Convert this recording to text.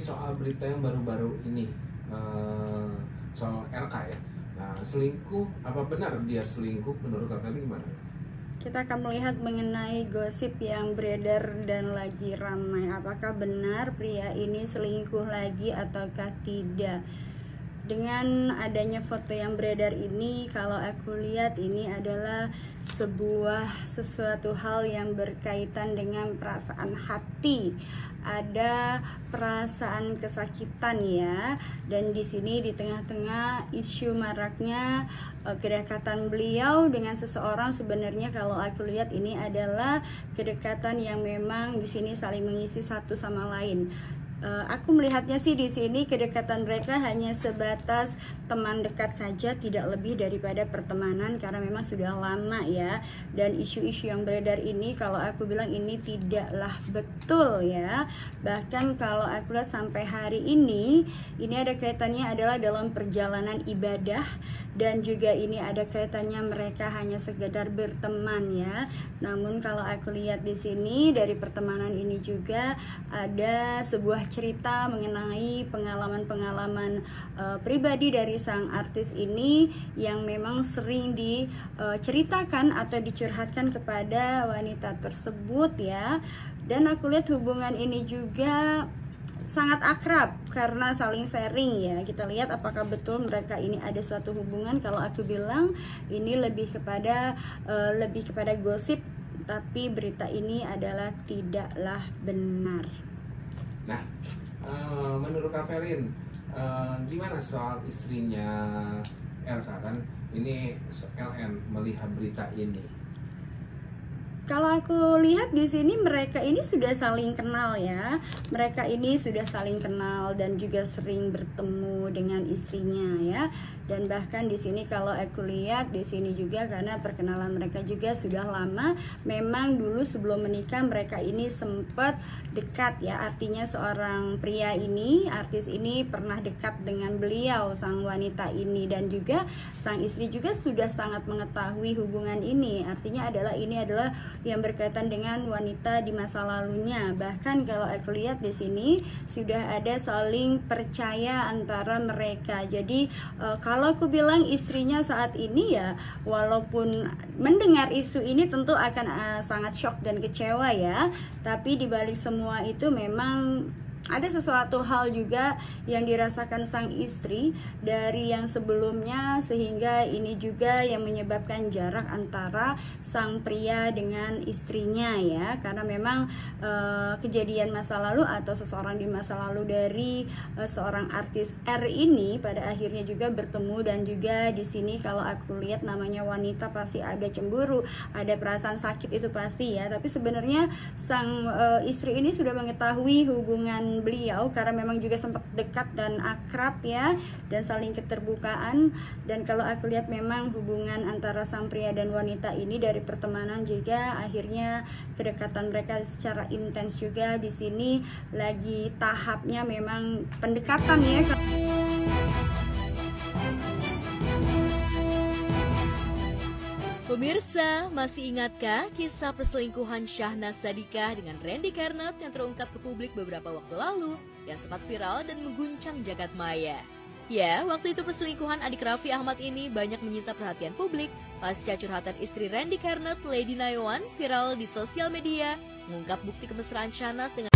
soal berita yang baru-baru ini soal RK ya. Nah, selingkuh, apa benar dia selingkuh menurut kakak ini gimana? Kita akan melihat mengenai gosip yang beredar dan lagi ramai. Apakah benar pria ini selingkuh lagi ataukah tidak? Dengan adanya foto yang beredar ini, kalau aku lihat ini adalah sesuatu hal yang berkaitan dengan perasaan hati. Ada perasaan kesakitan ya, dan di sini di tengah-tengah isu maraknya kedekatan beliau dengan seseorang, sebenarnya kalau aku lihat ini adalah kedekatan yang memang di sini saling mengisi satu sama lain. Aku melihatnya sih di sini kedekatan mereka hanya sebatas teman dekat saja, tidak lebih daripada pertemanan karena memang sudah lama ya. Dan isu-isu yang beredar ini kalau aku bilang ini tidaklah betul ya. Bahkan kalau aku lihat sampai hari ini ada kaitannya adalah dalam perjalanan ibadah, dan juga ini ada kaitannya mereka hanya sekedar berteman ya. Namun kalau aku lihat di sini dari pertemanan ini juga ada sebuah cerita mengenai pengalaman-pengalaman pribadi dari sang artis ini yang memang sering diceritakan atau dicurhatkan kepada wanita tersebut ya. Dan aku lihat hubungan ini juga sangat akrab karena saling sharing ya. Kita lihat apakah betul mereka ini ada suatu hubungan. Kalau aku bilang ini lebih kepada gosip, tapi berita ini adalah tidaklah benar. Nah, menurut Kak Velin, gimana soal istrinya RK kan? Ini LN melihat berita ini. Kalau aku lihat di sini mereka ini sudah saling kenal ya. Mereka ini sudah saling kenal dan juga sering bertemu dengan istrinya ya. Dan bahkan di sini kalau aku lihat di sini juga karena perkenalan mereka juga sudah lama. Memang dulu sebelum menikah mereka ini sempat dekat ya. Artinya seorang pria ini, artis ini pernah dekat dengan beliau, sang wanita ini, dan juga sang istri juga sudah sangat mengetahui hubungan ini. Artinya ini adalah yang berkaitan dengan wanita di masa lalunya. Bahkan kalau aku lihat di sini sudah ada saling percaya antara mereka. Jadi kalau aku bilang istrinya saat ini ya, walaupun mendengar isu ini tentu akan sangat shock dan kecewa ya. Tapi dibalik semua itu memang ada sesuatu hal juga yang dirasakan sang istri dari yang sebelumnya, sehingga ini juga yang menyebabkan jarak antara sang pria dengan istrinya ya. Karena memang kejadian masa lalu atau seseorang di masa lalu dari seorang artis R ini pada akhirnya juga bertemu. Dan juga di sini kalau aku lihat namanya wanita pasti ada cemburu, ada perasaan sakit, itu pasti ya. Tapi sebenarnya sang istri ini sudah mengetahui hubungan beliau karena memang juga sempat dekat dan akrab ya, dan saling keterbukaan. Dan kalau aku lihat memang hubungan antara sang pria dan wanita ini dari pertemanan juga akhirnya kedekatan mereka secara intens juga. Di sini lagi tahapnya memang pendekatan ya. Pemirsa, masih ingatkah kisah perselingkuhan Syahnaz Sadiqah dengan Randy Karnet yang terungkap ke publik beberapa waktu lalu yang sempat viral dan mengguncang jagat maya? Ya, waktu itu perselingkuhan adik Raffi Ahmad ini banyak menyita perhatian publik pasca curhatan istri Randy Karnet, Lady Nayawan, viral di sosial media mengungkap bukti kemesraan Syahnaz dengan